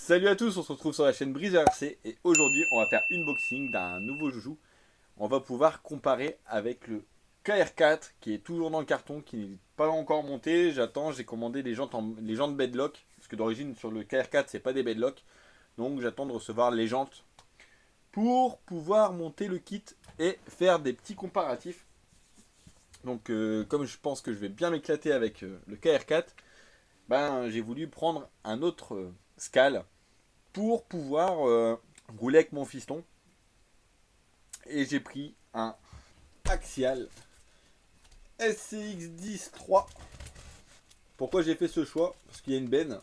Salut à tous, on se retrouve sur la chaîne Brise RC et aujourd'hui on va faire une unboxing d'un nouveau joujou. On va pouvoir comparer avec le KR4 qui est toujours dans le carton, qui n'est pas encore monté. J'attends, j'ai commandé les jantes bedlock, parce que d'origine sur le KR4 c'est pas des bedlock. Donc j'attends de recevoir les jantes pour pouvoir monter le kit et faire des petits comparatifs. Donc comme je pense que je vais bien m'éclater avec le KR4, ben, j'ai voulu prendre un autre Scal pour pouvoir rouler avec mon fiston. Et j'ai pris un Axial SCX-10-3. Pourquoi j'ai fait ce choix? Parce qu'il y a une benne.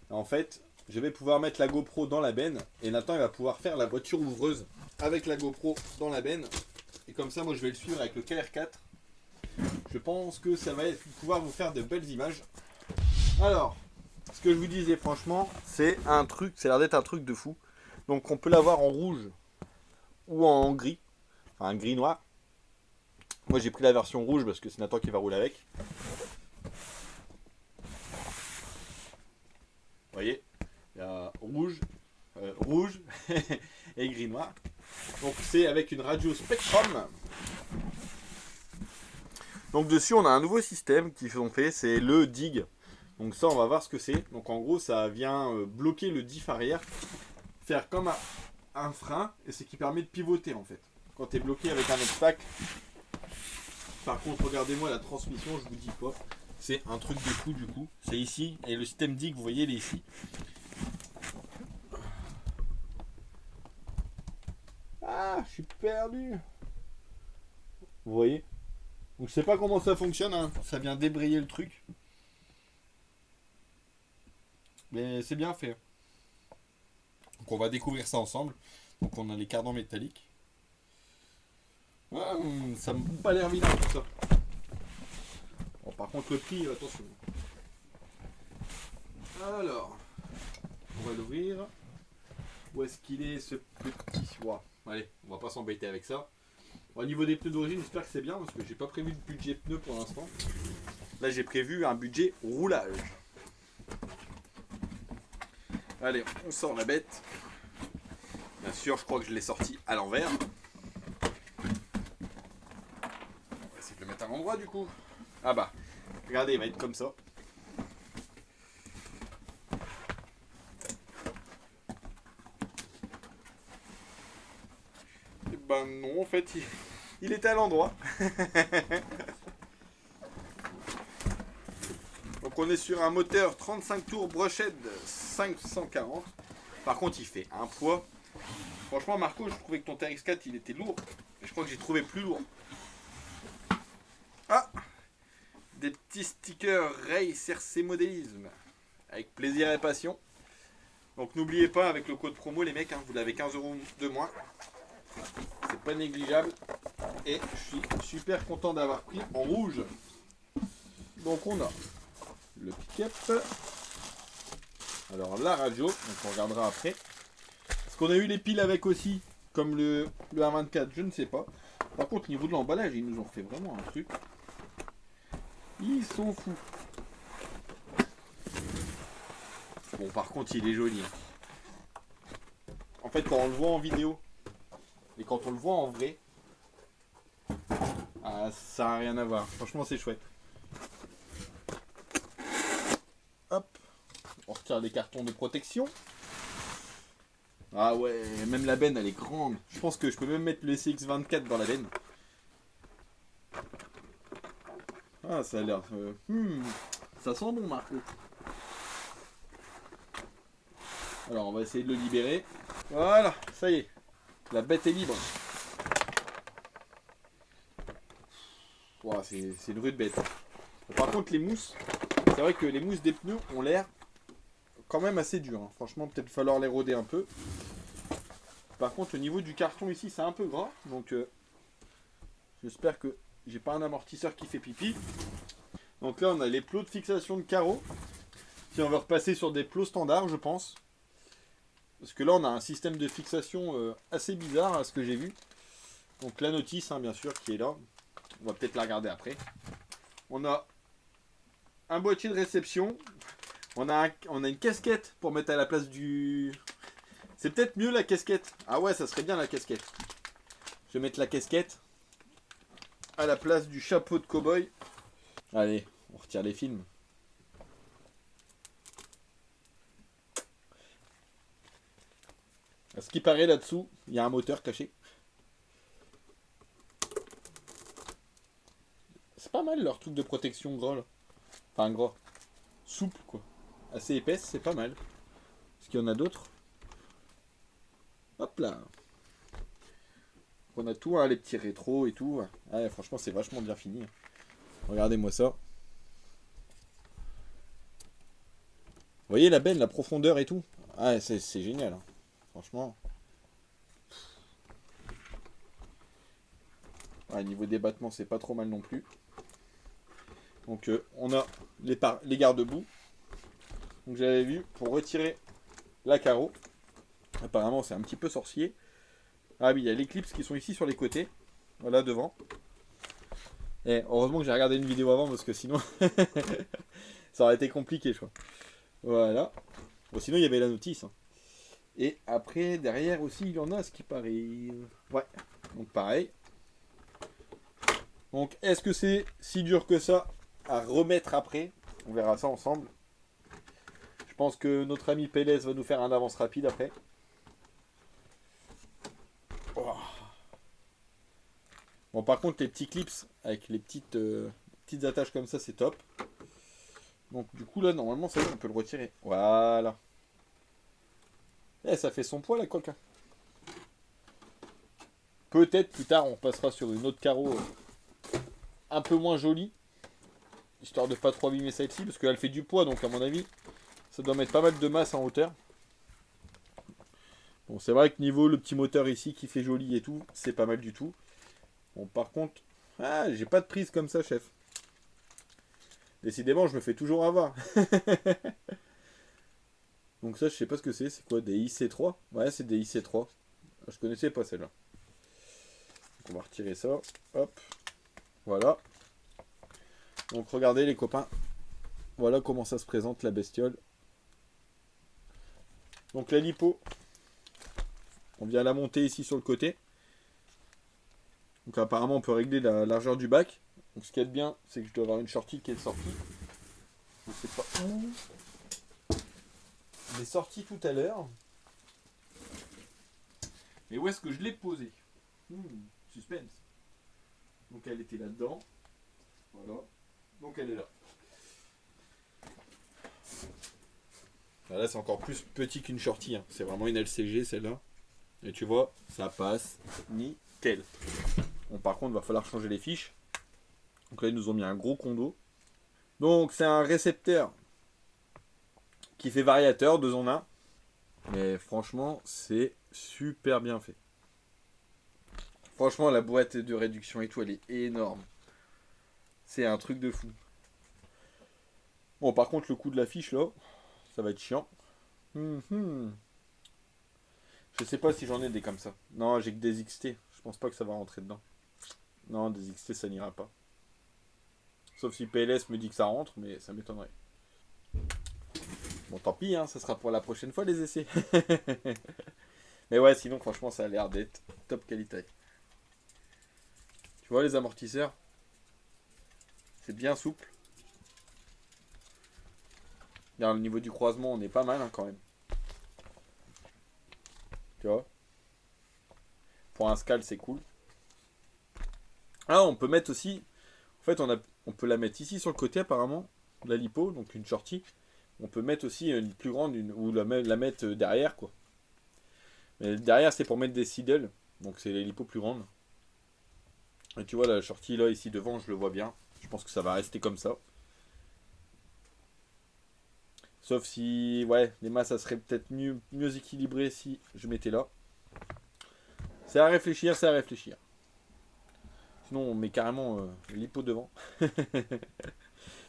En fait, je vais pouvoir mettre la GoPro dans la benne. Et Nathan, il va pouvoir faire la voiture ouvreuse avec la GoPro dans la benne. Et comme ça, moi, je vais le suivre avec le KR4. Je pense que ça va pouvoir vous faire de belles images. Alors, ce que je vous disais, franchement, c'est un truc, ça a l'air d'être un truc de fou. Donc, on peut l'avoir en rouge ou en gris, enfin gris noir. Moi j'ai pris la version rouge parce que c'est Nathan qui va rouler avec. Vous voyez, il y a rouge et gris noir. Donc c'est avec une radio Spectrum. Donc dessus on a un nouveau système qu'ils ont fait, c'est le DIG. Donc ça on va voir ce que c'est. Donc en gros ça vient bloquer le diff arrière, faire comme un frein, et c'est qui permet de pivoter en fait. Quand tu es bloqué avec un obstacle. Par contre, regardez-moi la transmission, je vous dis pas. C'est un truc de fou du coup. C'est ici. Et le système DIG, vous voyez, il est ici. Ah, je suis perdu. Vous voyez? Donc je sais pas comment ça fonctionne. Hein. Ça vient débrayer le truc. Mais c'est bien fait. Donc on va découvrir ça ensemble. Donc on a les cardans métalliques. Ah, ça me pas l'air vilain tout ça. Bon, par contre le prix, attention. Alors, on va l'ouvrir. Où est-ce qu'il est ce petit choix? Allez, on va pas s'embêter avec ça. Au niveau des pneus d'origine, j'espère que c'est bien parce que j'ai pas prévu de budget pneus pour l'instant. Là, j'ai prévu un budget roulage. Allez, on sort la bête. Bien sûr, je crois que je l'ai sorti à l'envers. On va essayer de le mettre à l'endroit du coup. Ah bah, regardez, il va être comme ça. Et ben non, en fait, il était à l'endroit. Donc on est sur un moteur 35 tours Brochehead 540. Par contre, il fait un poids. Franchement, Marco, je trouvais que ton TRX4 il était lourd. Et je crois que j'ai trouvé plus lourd. Ah, des petits stickers Race RC Modélisme. Avec plaisir et passion. Donc n'oubliez pas, avec le code promo, les mecs, hein, vous l'avez 15 € de moins. C'est pas négligeable. Et je suis super content d'avoir pris en rouge. Donc on a le pick-up. Alors la radio, donc on regardera après. Est-ce qu'on a eu les piles avec aussi, comme le A24, je ne sais pas. Par contre, au niveau de l'emballage, ils nous ont fait vraiment un truc. Ils sont fous. Bon, par contre, il est joli. En fait, quand on le voit en vidéo et quand on le voit en vrai, ça n'a rien à voir. Franchement, c'est chouette. Hop, on retire les cartons de protection. Ah ouais, même la benne elle est grande. Je pense que je peux même mettre le SCX-24 dans la benne. Ah, ça a l'air... ça sent bon, Marco. Alors, on va essayer de le libérer. Voilà, ça y est. La bête est libre. Wow, c'est une rude bête. Par contre, les mousses, c'est vrai que les mousses des pneus ont l'air quand même assez dures. Hein. Franchement, peut-être falloir les rôder un peu. Par contre, au niveau du carton ici, c'est un peu gras. Donc, j'espère que j'ai pas un amortisseur qui fait pipi. Donc là, on a les plots de fixation de carreaux. Si on veut repasser sur des plots standards, je pense. Parce que là, on a un système de fixation assez bizarre à ce que j'ai vu. Donc la notice, hein, bien sûr, qui est là. On va peut-être la regarder après. On a un boîtier de réception. On a une casquette pour mettre à la place du... C'est peut-être mieux la casquette. Ah ouais, ça serait bien la casquette. Je vais mettre la casquette à la place du chapeau de cow-boy. Allez, on retire les films. À ce qui paraît là-dessous, il y a un moteur caché. C'est pas mal leur truc de protection gras là. Enfin gras. Souple quoi. Assez épaisse, c'est pas mal. Est-ce qu'il y en a d'autres? Hop là. On a tout, hein, les petits rétros et tout. Ouais, franchement, c'est vachement bien fini. Regardez-moi ça. Vous voyez la benne, la profondeur et tout. Ah, c'est génial. Hein. Franchement. Ouais, niveau débattement, c'est pas trop mal non plus. Donc, on a les garde-boue. Donc, j'avais vu pour retirer la carreau. Apparemment, c'est un petit peu sorcier. Ah oui, il y a les clips qui sont ici sur les côtés. Voilà, devant. Et heureusement que j'ai regardé une vidéo avant parce que sinon, ça aurait été compliqué, je crois. Voilà. Bon, sinon, il y avait la notice. Hein. Et après, derrière aussi, il y en a ce qui paraît. Ouais. Donc, pareil. Donc, est-ce que c'est si dur que ça à remettre après? On verra ça ensemble. Je pense que notre ami Pélez va nous faire un avance rapide après. Oh. Bon, par contre, les petits clips avec les petites attaches comme ça, c'est top. Donc, du coup, là, normalement, ça y est, on peut le retirer. Voilà. Eh, ça fait son poids, la coque. Hein. Peut-être plus tard, on passera sur une autre carreau un peu moins jolie. Histoire de pas trop abîmer celle-ci, parce qu'elle fait du poids, donc à mon avis, ça doit mettre pas mal de masse en hauteur. Bon, c'est vrai que niveau le petit moteur ici qui fait joli et tout, c'est pas mal du tout. Bon, par contre, ah, j'ai pas de prise comme ça, chef. Décidément, je me fais toujours avoir. Donc ça, je sais pas ce que c'est. C'est quoi, des IC3? Ouais, c'est des IC3. Je connaissais pas celle-là. Donc on va retirer ça. Hop. Voilà. Donc regardez les copains. Voilà comment ça se présente la bestiole. Donc la lipo. On vient la monter ici sur le côté. Donc apparemment on peut régler la largeur du bac. Donc ce qu'il y a de bien, c'est que je dois avoir une shorty qui est sortie. Je sais pas où. Elle est sortie tout à l'heure. Mais où est-ce que je l'ai posée? Suspense. Donc elle était là-dedans. Voilà. Donc elle est là. Là c'est encore plus petit qu'une shorty. Hein. C'est vraiment une LCG celle-là. Et tu vois, ça passe nickel. Bon, par contre, il va falloir changer les fiches. Donc là, ils nous ont mis un gros condo. Donc c'est un récepteur qui fait variateur, 2 en 1. Mais franchement, c'est super bien fait. Franchement, la boîte de réduction et tout, elle est énorme. C'est un truc de fou. Bon, par contre, le coup de la fiche, là, ça va être chiant. Je sais pas si j'en ai des comme ça. Non, j'ai que des XT. Je pense pas que ça va rentrer dedans. Non, des XT, ça n'ira pas. Sauf si PLS me dit que ça rentre, mais ça m'étonnerait. Bon, tant pis, hein, ça sera pour la prochaine fois les essais. Mais ouais, sinon, franchement, ça a l'air d'être top qualité. Tu vois, les amortisseurs, c'est bien souple. Là, au niveau du croisement, on est pas mal hein, quand même. Tu vois. Pour un scal, c'est cool. Ah, on peut mettre aussi. En fait, on peut la mettre ici sur le côté apparemment. La lipo, donc une shorty. On peut mettre aussi une plus grande ou la mettre derrière quoi. Mais derrière, c'est pour mettre des seedles. Donc c'est les lipos plus grandes. Et tu vois, la shorty là, ici devant, je le vois bien. Je pense que ça va rester comme ça. Sauf si, ouais, les masses, ça serait peut-être mieux équilibré si je mettais là. C'est à réfléchir, c'est à réfléchir. Sinon, on met carrément l'hypo devant.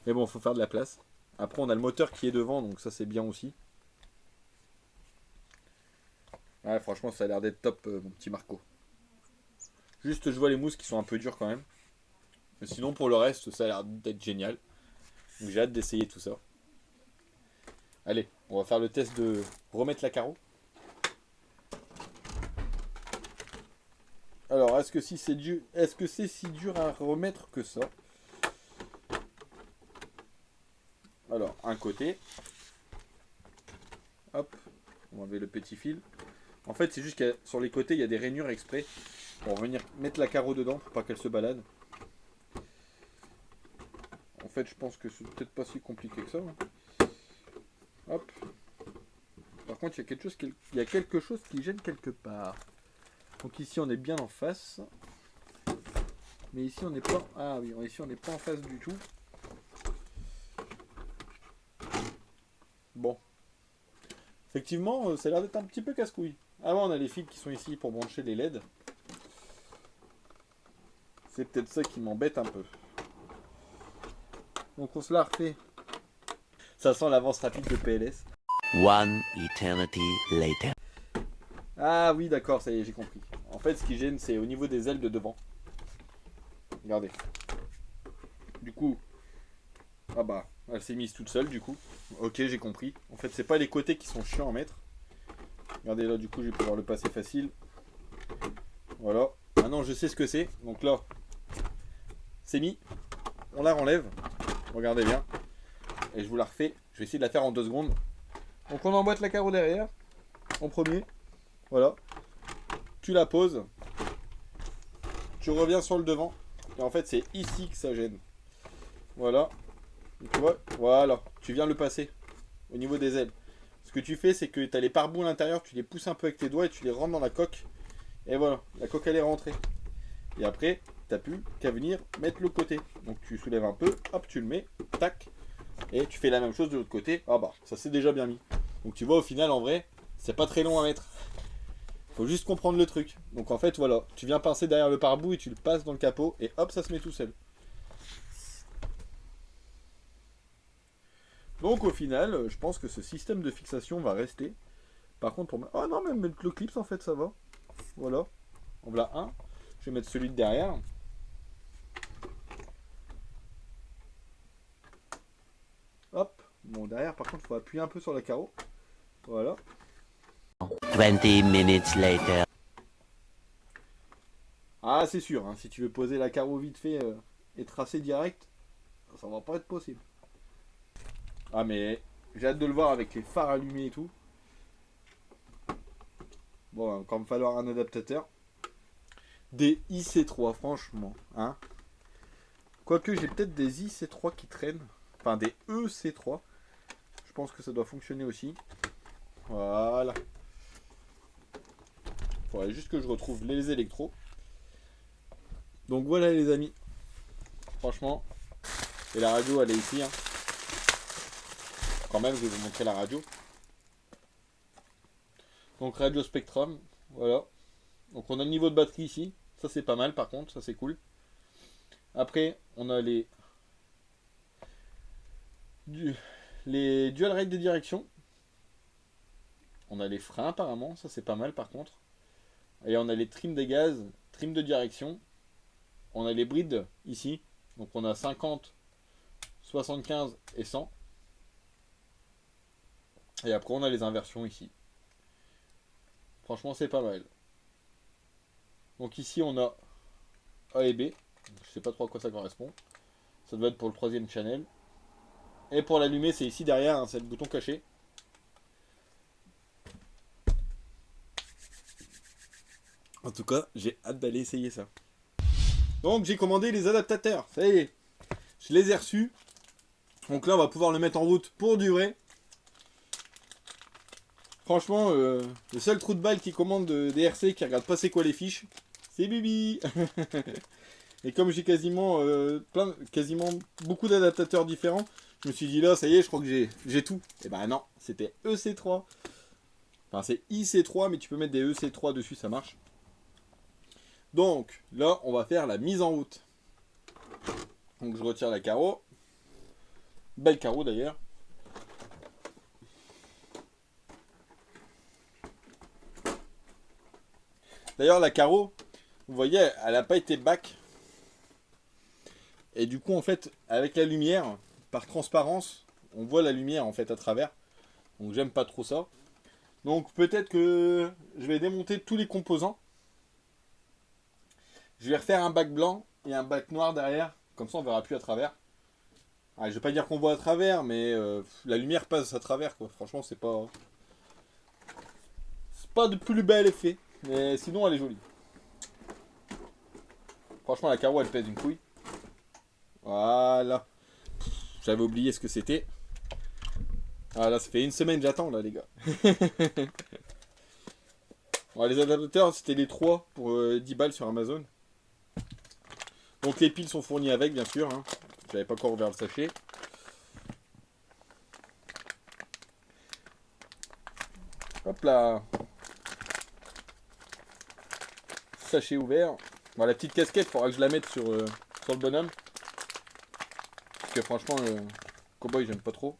Mais bon, il faut faire de la place. Après, on a le moteur qui est devant, donc ça, c'est bien aussi. Ouais, franchement, ça a l'air d'être top, mon petit Marco. Juste, je vois les mousses qui sont un peu dures quand même. Mais sinon, pour le reste, ça a l'air d'être génial. Donc, j'ai hâte d'essayer tout ça. Allez, on va faire le test de remettre la carreau. Alors, est-ce que c'est si dur à remettre que ça? Alors, un côté. Hop, on va enlever le petit fil. En fait, c'est juste que sur les côtés, il y a des rainures exprès pour venir mettre la carreau dedans pour pas qu'elle se balade. En fait, je pense que c'est peut-être pas si compliqué que ça. Hop. Par contre, il y a quelque chose qui gêne quelque part. Donc ici, on est bien en face. Mais ici, on n'est pas... Ah oui, ici, on n'est pas en face du tout. Bon. Effectivement, ça a l'air d'être un petit peu casse-couille. Avant, on a les fils qui sont ici pour brancher les LED. C'est peut-être ça qui m'embête un peu. Donc on se la refait. Ça sent l'avance rapide de PLS. One eternity later. Ah oui, d'accord, ça y est, j'ai compris. En fait, ce qui gêne, c'est au niveau des ailes de devant. Regardez. Du coup, ah bah, elle s'est mise toute seule, du coup. Ok, j'ai compris. En fait, c'est pas les côtés qui sont chiants à mettre. Regardez là, du coup, je vais pouvoir le passer facile. Voilà. Maintenant, je sais ce que c'est. Donc là, c'est mis. On la renlève. Regardez bien. Et je vous la refais. Je vais essayer de la faire en 2 secondes. Donc on emboîte la carreau derrière. En premier. Voilà. Tu la poses. Tu reviens sur le devant. Et en fait, c'est ici que ça gêne. Voilà. Et tu vois, voilà. Tu viens le passer. Au niveau des ailes. Ce que tu fais, c'est que tu as les pare-boues à l'intérieur. Tu les pousses un peu avec tes doigts et tu les rentres dans la coque. Et voilà. La coque, elle est rentrée. Et après, tu n'as plus qu'à venir mettre le côté. Donc tu soulèves un peu. Hop, tu le mets. Tac. Et tu fais la même chose de l'autre côté. Ah bah, ça c'est déjà bien mis. Donc tu vois, au final, en vrai, c'est pas très long à mettre. Faut juste comprendre le truc. Donc en fait, voilà, tu viens pincer derrière le pare-boue et tu le passes dans le capot. Et hop, ça se met tout seul. Donc au final, je pense que ce système de fixation va rester. Par contre, pour... Oh non, même mettre le clips, en fait, ça va. Voilà. En voilà un. Je vais mettre celui de derrière. Hop. Bon, derrière, par contre, il faut appuyer un peu sur le carreau. Voilà. 20 minutes later. Ah, c'est sûr, hein, si tu veux poser la carreau vite fait et tracer direct, ça va pas être possible. Ah, mais j'ai hâte de le voir avec les phares allumés et tout. Bon, il va encore me falloir un adaptateur. Des IC3, franchement. Hein. Quoique j'ai peut-être des IC3 qui traînent. Enfin, des EC3. Je pense que ça doit fonctionner aussi. Voilà. Il faudrait juste que je retrouve les électros. Donc voilà les amis. Franchement. Et la radio elle est ici. Hein. Quand même, je vais vous montrer la radio. Donc radio Spectrum. Voilà. Donc on a le niveau de batterie ici. Ça c'est pas mal par contre. Ça c'est cool. Après on a les dual rate de direction. On a les freins apparemment. Ça c'est pas mal par contre. Et on a les trims des gaz. Trim de direction. On a les brides ici. Donc on a 50, 75 et 100. Et après on a les inversions ici. Franchement c'est pas mal. Donc ici on a A et B. Je sais pas trop à quoi ça correspond. Ça doit être pour le 3ème channel. Et pour l'allumer c'est ici derrière, hein, c'est le bouton caché. En tout cas j'ai hâte d'aller essayer ça. Donc j'ai commandé les adaptateurs. Ça y est. Je les ai reçus. Donc là on va pouvoir le mettre en route pour durer. Franchement, le seul trou de balle qui commande des RC qui regarde pas c'est quoi les fiches, c'est Bibi. Et comme j'ai quasiment beaucoup d'adaptateurs différents, je me suis dit là, ça y est, je crois que j'ai tout. Et ben non, c'était EC3. Enfin, c'est IC3, mais tu peux mettre des EC3 dessus, ça marche. Donc là, on va faire la mise en route. Donc je retire la carreau. Belle carreau d'ailleurs. D'ailleurs, la carreau, vous voyez, elle n'a pas été back. Et du coup, en fait, avec la lumière, par transparence, on voit la lumière en fait à travers. Donc j'aime pas trop ça. Donc peut-être que je vais démonter tous les composants. Je vais refaire un bac blanc et un bac noir derrière. Comme ça on verra plus à travers. Ah, je vais pas dire qu'on voit à travers, mais la lumière passe à travers quoi. Franchement c'est pas de plus bel effet. Mais sinon elle est jolie. Franchement la carreau elle pèse une couille. Voilà. J'avais oublié ce que c'était. Ah là ça fait une semaine que j'attends là les gars. Bon, les adaptateurs c'était les 3 pour 10 balles sur Amazon. Donc les piles sont fournies avec bien sûr. Hein. J'avais pas encore ouvert le sachet. Hop là. Sachet ouvert. Bon, la petite casquette, faudra que je la mette sur le bonhomme. Parce que franchement, cowboy, j'aime pas trop.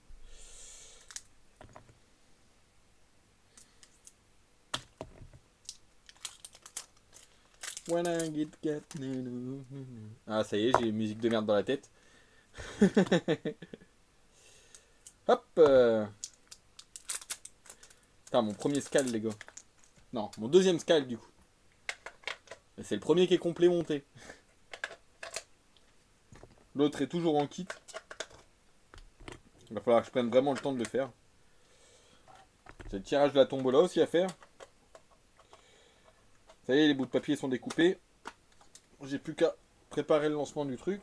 Ah, ça y est, j'ai une musique de merde dans la tête. Hop. Putain, mon premier scal, les gars. Non, mon deuxième scal, du coup. C'est le premier qui est complet monté. L'autre est toujours en kit. Il va falloir que je prenne vraiment le temps de le faire. C'est le tirage de la tombola aussi à faire. Ça y est, les bouts de papier sont découpés. J'ai plus qu'à préparer le lancement du truc.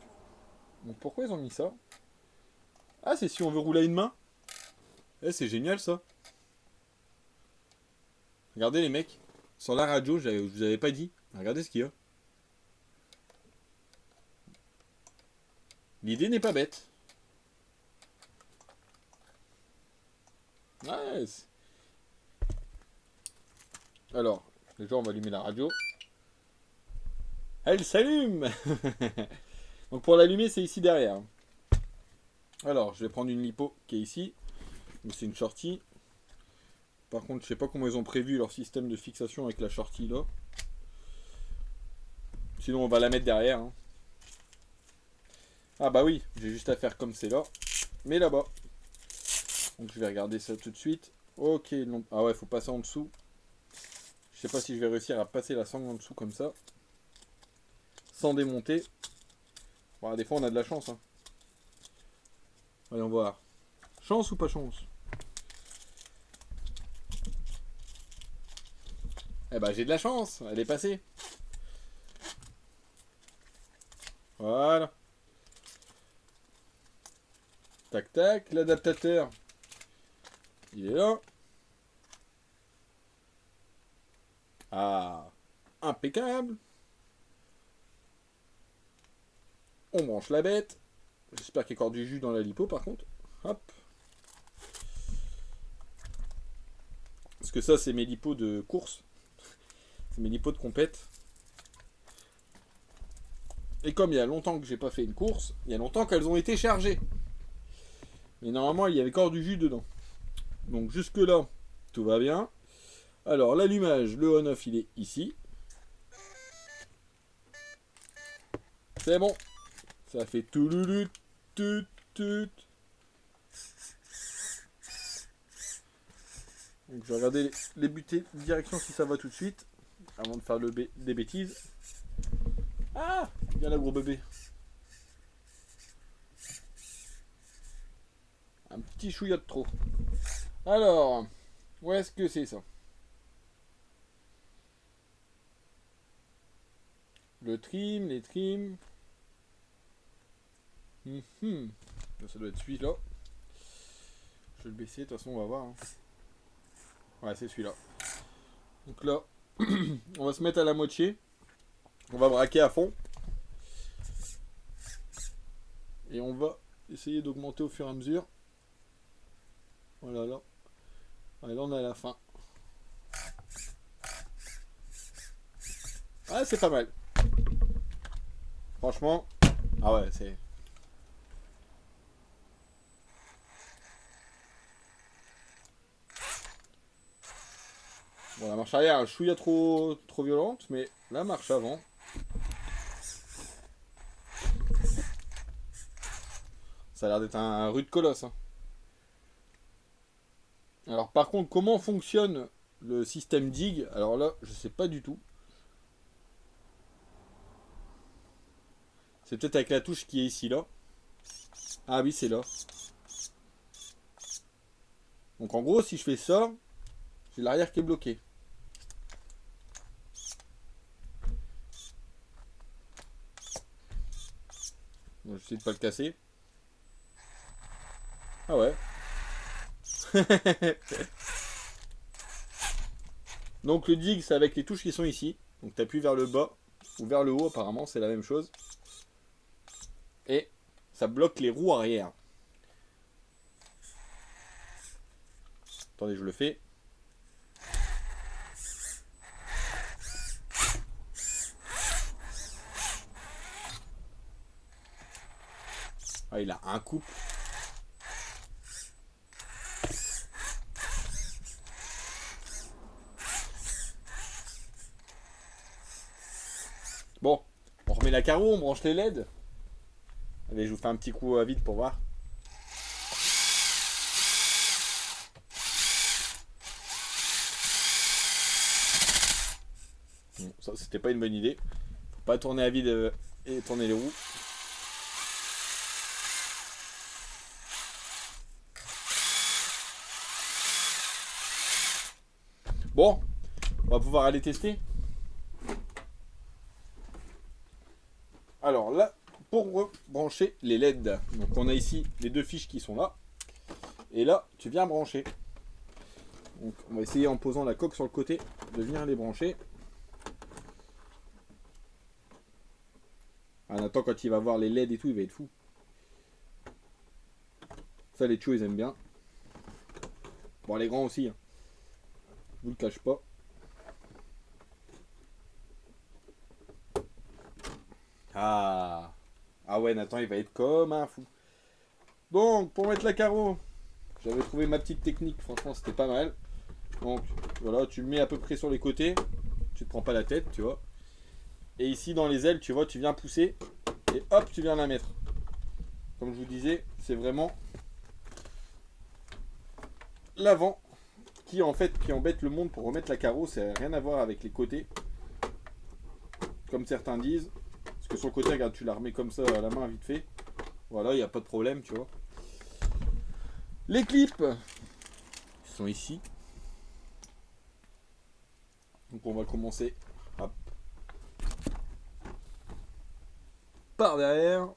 Donc pourquoi ils ont mis ça? Ah, c'est si on veut rouler à une main. Eh, c'est génial ça. Regardez les mecs. Sans la radio, je vous avais pas dit. Regardez ce qu'il y a. L'idée n'est pas bête. Nice. Alors, déjà on va allumer la radio. Elle s'allume. Donc pour l'allumer, c'est ici derrière. Alors, je vais prendre une lipo qui est ici. C'est une shorty. Par contre, je sais pas comment ils ont prévu leur système de fixation avec la shorty là. Sinon, on va la mettre derrière. Hein. Ah bah oui, j'ai juste à faire comme c'est là. Mais là-bas. Donc je vais regarder ça tout de suite. Ok, non. Ah ouais, faut passer en dessous. Je sais pas si je vais réussir à passer la sangle en dessous comme ça. Sans démonter. Bon, des fois on a de la chance. Hein. Allons voir. Chance ou pas chance? Eh bah j'ai de la chance, elle est passée. Voilà. Tac tac, l'adaptateur. Il est là. Ah, impeccable. On branche la bête. J'espère qu'il y a encore du jus dans la lipo par contre. Hop. Parce que ça c'est mes lipos de course. C'est mes lipos de compète. Et comme il y a longtemps que j'ai pas fait une course, il y a longtemps qu'elles ont été chargées. Mais normalement il y avait encore du jus dedans. Donc jusque là, tout va bien. Alors l'allumage, le on-off il est ici. C'est bon. Ça fait tout le tout tout. Donc je vais regarder les butées de direction si ça va tout de suite. Avant de faire des bêtises. Ah, viens là gros bébé. Un petit chouïa de trop. Alors, où est-ce que c'est ça? Le trim, les trims. Ça doit être celui-là. Je vais le baisser, de toute façon on va voir. Hein. Ouais, c'est celui-là. Donc là, on va se mettre à la moitié. On va braquer à fond. Et on va essayer d'augmenter au fur et à mesure. Voilà là. Ouais, là on est à la fin. Ah, c'est pas mal. Franchement. Ah ouais, c'est... Bon, la marche arrière, un chouïa trop violente, mais la marche avant. Ça a l'air d'être un rude colosse. Hein. Alors par contre, comment fonctionne le système dig? Alors là, je sais pas du tout. C'est peut-être avec la touche qui est ici, là. Ah oui, c'est là. Donc en gros, si je fais ça, j'ai l'arrière qui est bloqué. Donc j'essaie de pas le casser. Ah ouais. Donc le dig, c'est avec les touches qui sont ici. Donc tu appuies vers le bas ou vers le haut, apparemment c'est la même chose. Et ça bloque les roues arrière. Attendez, je le fais. Ah, il a un couple. Bon, on remet la carreau, on branche les LED. Allez, je vous fais un petit coup à vide pour voir. Bon, ça, c'était pas une bonne idée. Faut pas tourner à vide et tourner les roues. Bon, on va pouvoir aller tester. Alors là, pour brancher les LED, donc on a ici les deux fiches qui sont là. Et là, tu viens brancher. Donc on va essayer en posant la coque sur le côté de venir les brancher. Ah, Nathan, quand il va voir les LED et tout, il va être fou. Ça, les chiots, ils aiment bien. Bon, les grands aussi. Hein. Je vous le cache pas. Ah. Ah ouais, Nathan, il va être comme un fou. Donc, pour mettre la carreau, j'avais trouvé ma petite technique. Franchement, c'était pas mal. Donc, voilà, tu le mets à peu près sur les côtés. Tu te prends pas la tête, tu vois. Et ici, dans les ailes, tu vois, tu viens pousser. Et hop, tu viens la mettre. Comme je vous disais, c'est vraiment l'avant qui en fait qui embête le monde pour remettre la carreau. Ça n'a rien à voir avec les côtés, comme certains disent. Parce que sur le côté, regarde, tu la remets comme ça à la main vite fait. Voilà, il n'y a pas de problème, tu vois. Les clips sont ici. Donc on va commencer hop, par derrière.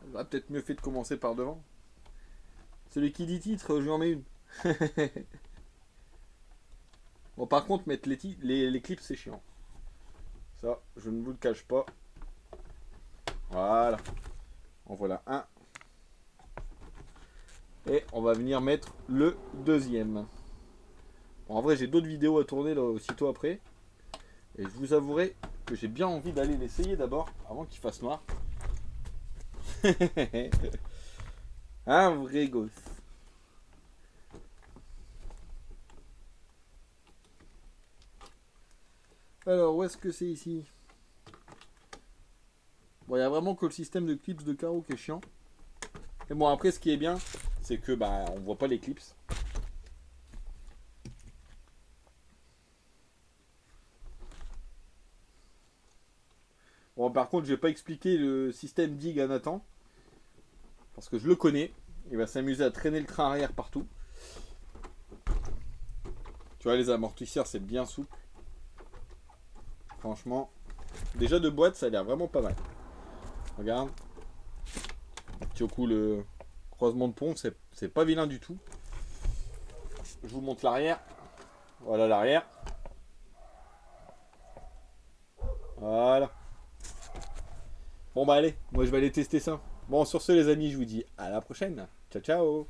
Il va peut-être mieux fait de commencer par devant. Celui qui dit titre, je lui en mets une. Bon, par contre, mettre les clips, c'est chiant. Ça, je ne vous le cache pas. Voilà. En voilà un. Et on va venir mettre le deuxième. Bon, en vrai, j'ai d'autres vidéos à tourner là, aussitôt après. Et je vous avouerai que j'ai bien envie d'aller l'essayer d'abord, avant qu'il fasse noir. Un vrai gosse. Alors, où est-ce que c'est ici? Bon, il y a vraiment que le système de clips de carreau qui est chiant. Et bon, après, ce qui est bien, c'est que bah, on voit pas les clips. Bon, par contre, je vais pas expliquer le système dig à Nathan. Parce que je le connais. Il va s'amuser à traîner le train arrière partout. Tu vois, les amortisseurs, c'est bien souple. Franchement. Déjà de boîte, ça a l'air vraiment pas mal. Regarde. Petit au coup, le croisement de pont, c'est pas vilain du tout. Je vous montre l'arrière. Voilà l'arrière. Voilà. Bon bah allez, moi je vais aller tester ça. Bon, sur ce les amis, je vous dis à la prochaine. Ciao ciao.